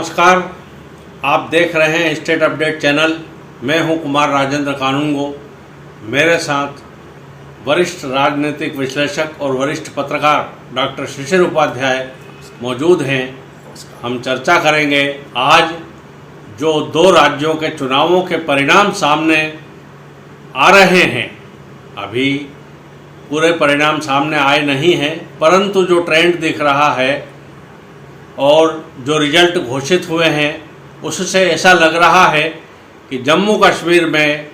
नमस्कार, आप देख रहे हैं स्टेट अपडेट चैनल। मैं हूं कुमार राजेंद्र कानूनगो। मेरे साथ वरिष्ठ राजनीतिक विश्लेषक और वरिष्ठ पत्रकार डॉक्टर शिशिर उपाध्याय मौजूद हैं। हम चर्चा करेंगे आज जो दो राज्यों के चुनावों के परिणाम सामने आ रहे हैं। अभी पूरे परिणाम सामने आए नहीं हैं, परंतु जो ट्रेंड दिख रहा है और जो रिजल्ट घोषित हुए हैं उससे ऐसा लग रहा है कि जम्मू कश्मीर में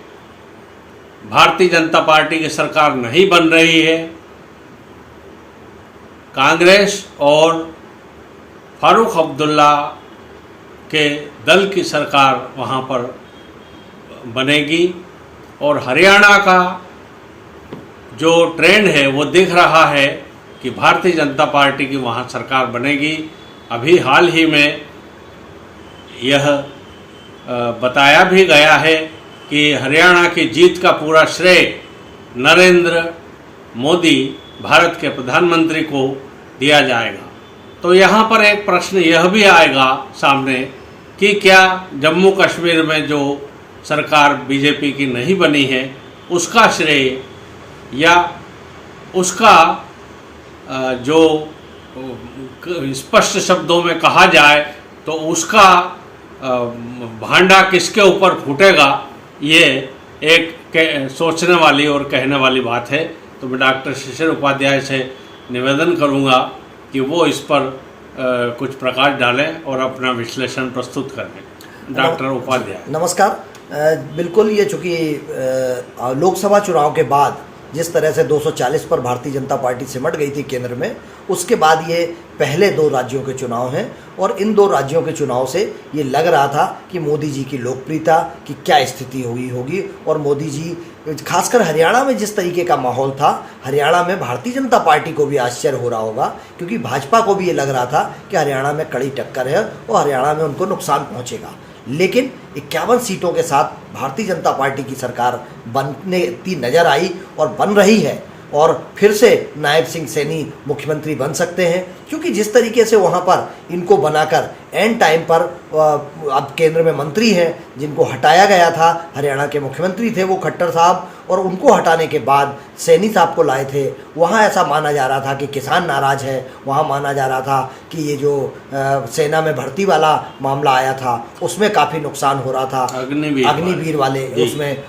भारतीय जनता पार्टी की सरकार नहीं बन रही है। कांग्रेस और फारूक अब्दुल्ला के दल की सरकार वहाँ पर बनेगी और हरियाणा का जो ट्रेंड है वो दिख रहा है कि भारतीय जनता पार्टी की वहाँ सरकार बनेगी। अभी हाल ही में यह बताया भी गया है कि हरियाणा की जीत का पूरा श्रेय नरेंद्र मोदी भारत के प्रधानमंत्री को दिया जाएगा। तो यहाँ पर एक प्रश्न यह भी आएगा सामने कि क्या जम्मू कश्मीर में जो सरकार बीजेपी की नहीं बनी है उसका श्रेय या उसका जो स्पष्ट शब्दों में कहा जाए तो उसका भांडा किसके ऊपर फूटेगा, ये एक सोचने वाली और कहने वाली बात है। तो मैं डॉक्टर शिशिर उपाध्याय से निवेदन करूंगा कि वो इस पर कुछ प्रकाश डालें और अपना विश्लेषण प्रस्तुत करें। डॉक्टर उपाध्याय नमस्कार। बिल्कुल, ये चूँकि लोकसभा चुनाव के बाद जिस तरह से 240 पर भारतीय जनता पार्टी सिमट गई थी केंद्र में, उसके बाद ये पहले दो राज्यों के चुनाव हैं और इन दो राज्यों के चुनाव से ये लग रहा था कि मोदी जी की लोकप्रियता की क्या स्थिति हुई होगी। और मोदी जी, खासकर हरियाणा में जिस तरीके का माहौल था, हरियाणा में भारतीय जनता पार्टी को भी आश्चर्य हो रहा होगा, क्योंकि भाजपा को भी ये लग रहा था कि हरियाणा में कड़ी टक्कर है और हरियाणा में उनको नुकसान पहुँचेगा। लेकिन 51 सीटों के साथ भारतीय जनता पार्टी की सरकार बनती नजर आई और बन रही है और फिर से नायब सिंह सैनी मुख्यमंत्री बन सकते हैं, क्योंकि जिस तरीके से वहाँ पर इनको बनाकर एंड टाइम पर अब केंद्र में मंत्री हैं जिनको हटाया गया था। हरियाणा के मुख्यमंत्री थे वो खट्टर साहब, और उनको हटाने के बाद सैनी साहब को लाए थे। वहाँ ऐसा माना जा रहा था कि किसान नाराज़ है, वहाँ माना जा रहा था कि ये जो सेना में भर्ती वाला मामला आया था उसमें काफ़ी नुकसान हो रहा था, अग्निवीर वाले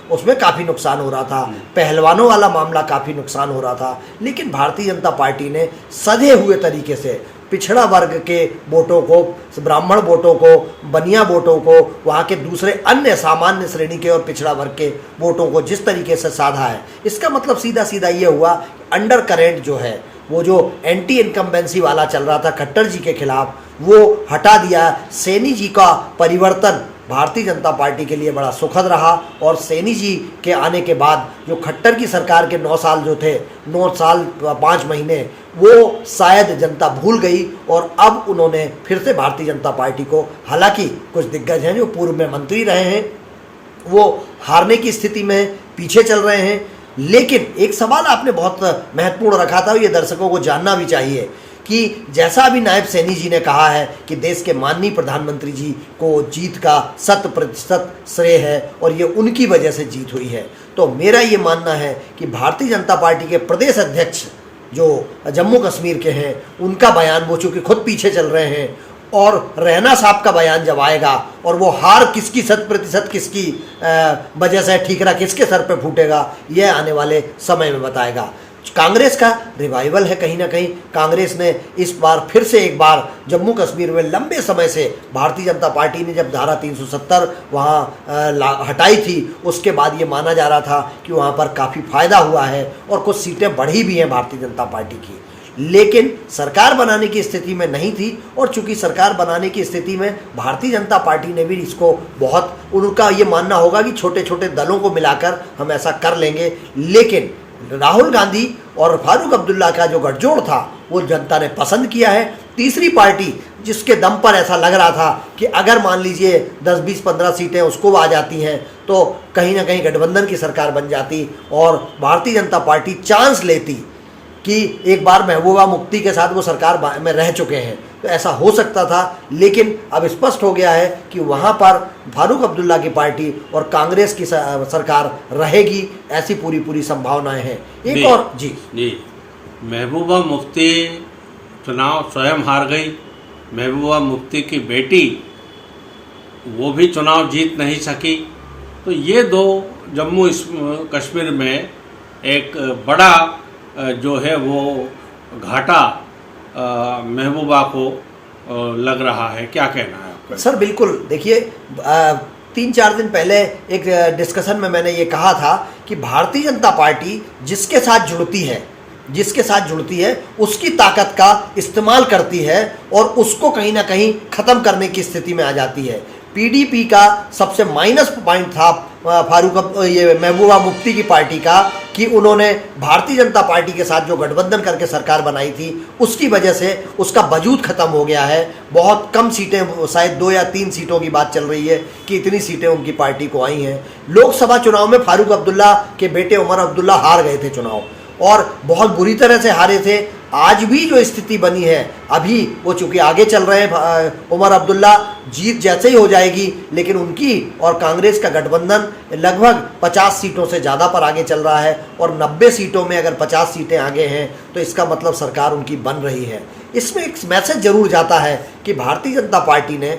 उसमें काफ़ी नुकसान हो रहा था, पहलवानों वाला मामला काफ़ी नुकसान हो रहा था। लेकिन भारतीय जनता पार्टी ने सधे हुए तरीके से पिछड़ा वर्ग के वोटों को, ब्राह्मण वोटों को, बनिया वोटों को, वहाँ के दूसरे अन्य सामान्य श्रेणी के और पिछड़ा वर्ग के वोटों को जिस तरीके से साधा है, इसका मतलब सीधा सीधा ये हुआ अंडर करेंट जो है, वो जो एंटी इनकम्बेंसी वाला चल रहा था खट्टर जी के खिलाफ, वो हटा दिया। सैनी जी का परिवर्तन भारतीय जनता पार्टी के लिए बड़ा सुखद रहा और सैनी जी के आने के बाद जो खट्टर की सरकार के 9 साल जो थे, 9 साल 5 महीने, वो शायद जनता भूल गई और अब उन्होंने फिर से भारतीय जनता पार्टी को, हालांकि कुछ दिग्गज हैं जो पूर्व में मंत्री रहे हैं वो हारने की स्थिति में पीछे चल रहे हैं। लेकिन एक सवाल आपने बहुत महत्वपूर्ण रखा था, ये दर्शकों को जानना भी चाहिए कि जैसा अभी नायब सैनी जी ने कहा है कि देश के माननीय प्रधानमंत्री जी को जीत का 100% श्रेय है और ये उनकी वजह से जीत हुई है, तो मेरा ये मानना है कि भारतीय जनता पार्टी के प्रदेश अध्यक्ष जो जम्मू कश्मीर के हैं उनका बयान, वो चूँकि खुद पीछे चल रहे हैं, और रैना साहब का बयान जब आएगा और वो हार किसकी 100% किसकी वजह से, ठीकरा किसके सर पे फूटेगा, यह आने वाले समय में बताएगा। कांग्रेस का रिवाइवल है कहीं ना कहीं। कांग्रेस ने इस बार फिर से एक बार जम्मू कश्मीर में लंबे समय से, भारतीय जनता पार्टी ने जब धारा 370 वहाँ हटाई थी उसके बाद ये माना जा रहा था कि वहाँ पर काफ़ी फायदा हुआ है और कुछ सीटें बढ़ी भी हैं भारतीय जनता पार्टी की, लेकिन सरकार बनाने की स्थिति में नहीं थी। और चूंकि सरकार बनाने की स्थिति में भारतीय जनता पार्टी ने भी इसको बहुत, उनका ये मानना होगा कि छोटे छोटे दलों को मिलाकर हम ऐसा कर लेंगे, लेकिन राहुल गांधी और फारूक अब्दुल्ला का जो गठजोड़ था वो जनता ने पसंद किया है। तीसरी पार्टी जिसके दम पर ऐसा लग रहा था कि अगर मान लीजिए 10, 20, 15 सीटें उसको आ जाती हैं तो कहीं ना कहीं गठबंधन की सरकार बन जाती और भारतीय जनता पार्टी चांस लेती कि एक बार महबूबा मुफ्ती के साथ वो सरकार में रह चुके हैं, तो ऐसा हो सकता था, लेकिन अब स्पष्ट हो गया है कि वहाँ पर फारूक अब्दुल्ला की पार्टी और कांग्रेस की सरकार रहेगी, ऐसी पूरी पूरी संभावनाएं हैं। एक और जी महबूबा मुफ्ती चुनाव स्वयं हार गई। महबूबा मुफ्ती की बेटी वो भी चुनाव जीत नहीं सकी। तो ये दो जम्मू कश्मीर में एक बड़ा जो है वो घाटा महबूबा को लग रहा है। क्या कहना है आपका? सर बिल्कुल, देखिए 3-4 दिन पहले एक डिस्कशन में मैंने ये कहा था कि भारतीय जनता पार्टी जिसके साथ जुड़ती है उसकी ताकत का इस्तेमाल करती है और उसको कहीं ना कहीं ख़त्म करने की स्थिति में आ जाती है। पीडीपी का सबसे माइनस पॉइंट था ये महबूबा मुफ्ती की पार्टी का कि उन्होंने भारतीय जनता पार्टी के साथ जो गठबंधन करके सरकार बनाई थी उसकी वजह से उसका वजूद ख़त्म हो गया है। बहुत कम सीटें, शायद 2 या 3 सीटों की बात चल रही है कि इतनी सीटें उनकी पार्टी को आई हैं। लोकसभा चुनाव में फारूक अब्दुल्ला के बेटे उमर अब्दुल्ला हार गए थे चुनाव, और बहुत बुरी तरह से हारे थे। आज भी जो स्थिति बनी है, अभी वो चूंकि आगे चल रहे हैं उमर अब्दुल्ला, जीत जैसे ही हो जाएगी, लेकिन उनकी और कांग्रेस का गठबंधन लगभग 50 सीटों से ज़्यादा पर आगे चल रहा है, और 90 सीटों में अगर 50 सीटें आगे हैं तो इसका मतलब सरकार उनकी बन रही है। इसमें एक मैसेज जरूर जाता है कि भारतीय जनता पार्टी ने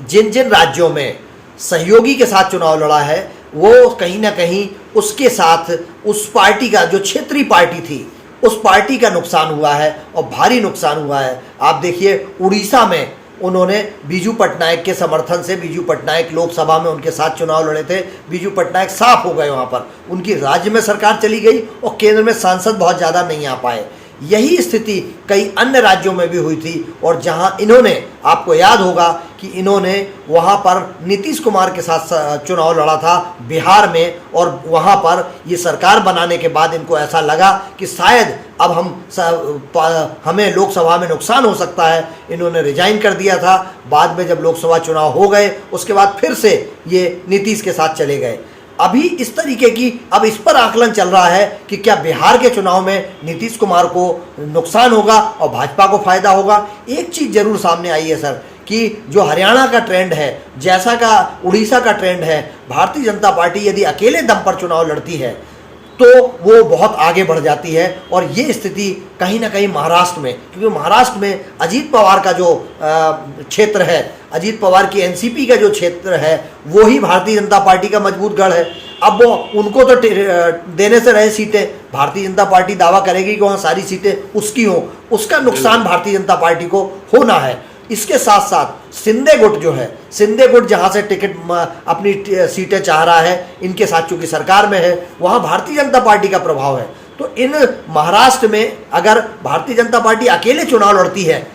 जिन जिन राज्यों में सहयोगी के साथ चुनाव लड़ा है वो कहीं ना कहीं उसके साथ उस पार्टी का जो क्षेत्रीय पार्टी थी उस पार्टी का नुकसान हुआ है, और भारी नुकसान हुआ है। आप देखिए उड़ीसा में उन्होंने बीजू पटनायक के समर्थन से, बीजू पटनायक लोकसभा में उनके साथ चुनाव लड़े थे, बीजू पटनायक साफ हो गए वहाँ पर, उनकी राज्य में सरकार चली गई और केंद्र में सांसद बहुत ज़्यादा नहीं आ पाए। यही स्थिति कई अन्य राज्यों में भी हुई थी, और जहां इन्होंने, आपको याद होगा कि इन्होंने वहां पर नीतीश कुमार के साथ चुनाव लड़ा था बिहार में, और वहां पर ये सरकार बनाने के बाद इनको ऐसा लगा कि शायद अब हमें लोकसभा में नुकसान हो सकता है, इन्होंने रिजाइन कर दिया था। बाद में जब लोकसभा चुनाव हो गए उसके बाद फिर से ये नीतीश के साथ चले गए। अभी इस तरीके की, अब इस पर आकलन चल रहा है कि क्या बिहार के चुनाव में नीतीश कुमार को नुकसान होगा और भाजपा को फायदा होगा। एक चीज़ जरूर सामने आई है सर कि जो हरियाणा का ट्रेंड है, जैसा का उड़ीसा का ट्रेंड है, भारतीय जनता पार्टी यदि अकेले दम पर चुनाव लड़ती है तो वो बहुत आगे बढ़ जाती है। और ये स्थिति कहीं ना कहीं महाराष्ट्र में, क्योंकि महाराष्ट्र में अजीत पवार का जो क्षेत्र है, अजीत पवार की एनसीपी का जो क्षेत्र है, वो ही भारतीय जनता पार्टी का मजबूत गढ़ है। अब वो उनको तो देने से रहे सीटें, भारतीय जनता पार्टी दावा करेगी कि वहाँ सारी सीटें उसकी हों, उसका नुकसान भारतीय जनता पार्टी को होना है। इसके साथ साथ सिंधे गुट जो है, सिंधे गुट जहाँ से टिकट अपनी सीटें चाह रहा है, इनके साथ चूंकि सरकार में है, वहाँ भारतीय जनता पार्टी का प्रभाव है। तो इन महाराष्ट्र में अगर भारतीय जनता पार्टी अकेले चुनाव लड़ती है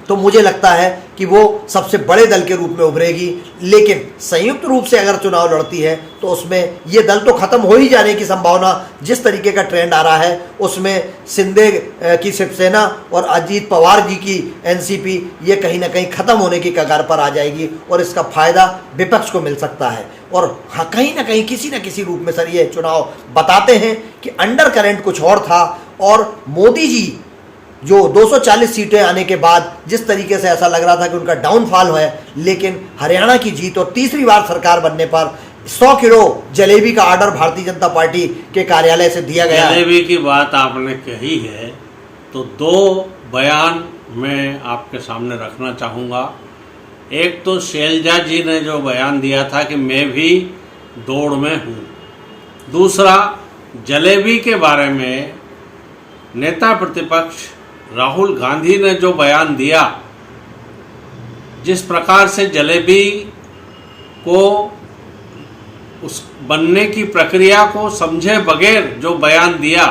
तो मुझे लगता है कि वो सबसे बड़े दल के रूप में उभरेगी, लेकिन संयुक्त रूप से अगर चुनाव लड़ती है तो उसमें ये दल तो खत्म हो ही जाने की संभावना, जिस तरीके का ट्रेंड आ रहा है उसमें शिंदे की शिवसेना और अजीत पवार जी की एनसीपी ये कहीं ना कहीं खत्म होने की कगार पर आ जाएगी, और इसका फायदा विपक्ष को मिल सकता है। और हाँ, कहीं ना कहीं किसी न किसी रूप में सर ये चुनाव बताते हैं कि अंडर करंट कुछ और था, और मोदी जी जो 240 सीटें आने के बाद जिस तरीके से ऐसा लग रहा था कि उनका डाउनफॉल है, लेकिन हरियाणा की जीत और तीसरी बार सरकार बनने पर 100 किलो जलेबी का ऑर्डर भारतीय जनता पार्टी के कार्यालय से दिया गया। जलेबी की बात आपने कही है तो 2 बयान मैं आपके सामने रखना चाहूँगा। एक तो शैलजा जी ने जो बयान दिया था कि मैं भी दौड़ में हूँ। दूसरा, जलेबी के बारे में नेता प्रतिपक्ष राहुल गांधी ने जो बयान दिया, जिस प्रकार से जलेबी को उस बनने की प्रक्रिया को समझे बगैर जो बयान दिया,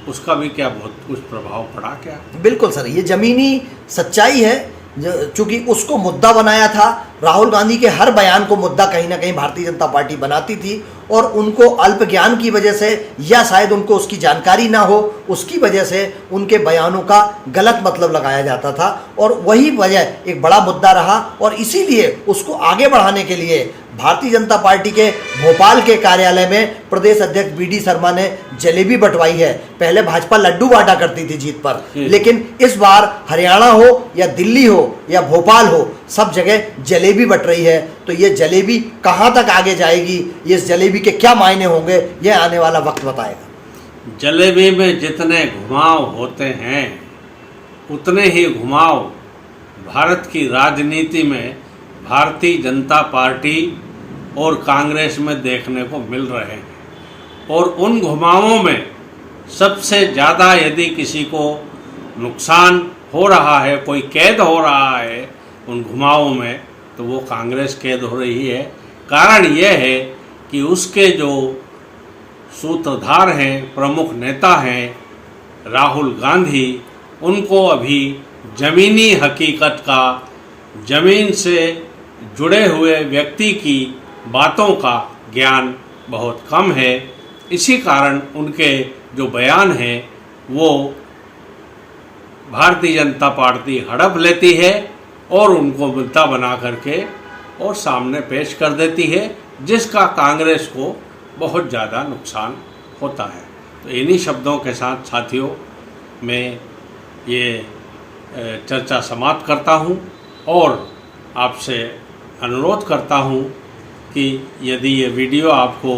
उसका भी क्या बहुत कुछ प्रभाव पड़ा क्या? बिल्कुल सर, ये जमीनी सच्चाई है। चूंकि उसको मुद्दा बनाया था, राहुल गांधी के हर बयान को मुद्दा कहीं ना कहीं भारतीय जनता पार्टी बनाती थी, और उनको अल्प ज्ञान की वजह से या शायद उनको उसकी जानकारी ना हो, उसकी वजह से उनके बयानों का गलत मतलब लगाया जाता था और वही वजह एक बड़ा मुद्दा रहा। और इसीलिए उसको आगे बढ़ाने के लिए भारतीय जनता पार्टी के भोपाल के कार्यालय में प्रदेश अध्यक्ष बीडी शर्मा ने जलेबी बंटवाई है। पहले भाजपा लड्डू बांटा करती थी जीत पर, लेकिन इस बार हरियाणा हो या दिल्ली हो या भोपाल हो, सब जगह जलेबी बंट रही है। तो ये जलेबी कहाँ तक आगे जाएगी, ये इस जलेबी के क्या मायने होंगे, ये आने वाला वक्त बताएगा। जलेबी में जितने घुमाव होते हैं उतने ही घुमाव भारत की राजनीति में भारतीय जनता पार्टी और कांग्रेस में देखने को मिल रहे हैं। और उन घुमावों में सबसे ज़्यादा यदि किसी को नुकसान हो रहा है, कोई कैद हो रहा है उन घुमावों में, तो वो कांग्रेस कैद हो रही है। कारण यह है कि उसके जो सूत्रधार हैं, प्रमुख नेता हैं राहुल गांधी, उनको अभी ज़मीनी हकीकत का, ज़मीन से जुड़े हुए व्यक्ति की बातों का ज्ञान बहुत कम है। इसी कारण उनके जो बयान हैं वो भारतीय जनता पार्टी हड़प लेती है और उनको मुद्दा बना करके और सामने पेश कर देती है, जिसका कांग्रेस को बहुत ज़्यादा नुकसान होता है। तो इन्हीं शब्दों के साथ साथियों मैं ये चर्चा समाप्त करता हूँ और आपसे अनुरोध करता हूँ कि यदि ये वीडियो आपको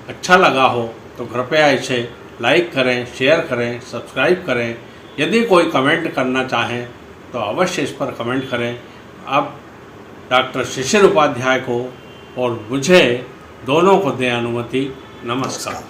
अच्छा लगा हो तो कृपया इसे लाइक करें, शेयर करें, सब्सक्राइब करें। यदि कोई कमेंट करना चाहें तो अवश्य इस पर कमेंट करें। अब डॉक्टर शिशिर उपाध्याय को और मुझे दोनों को दें अनुमति। नमस्कार।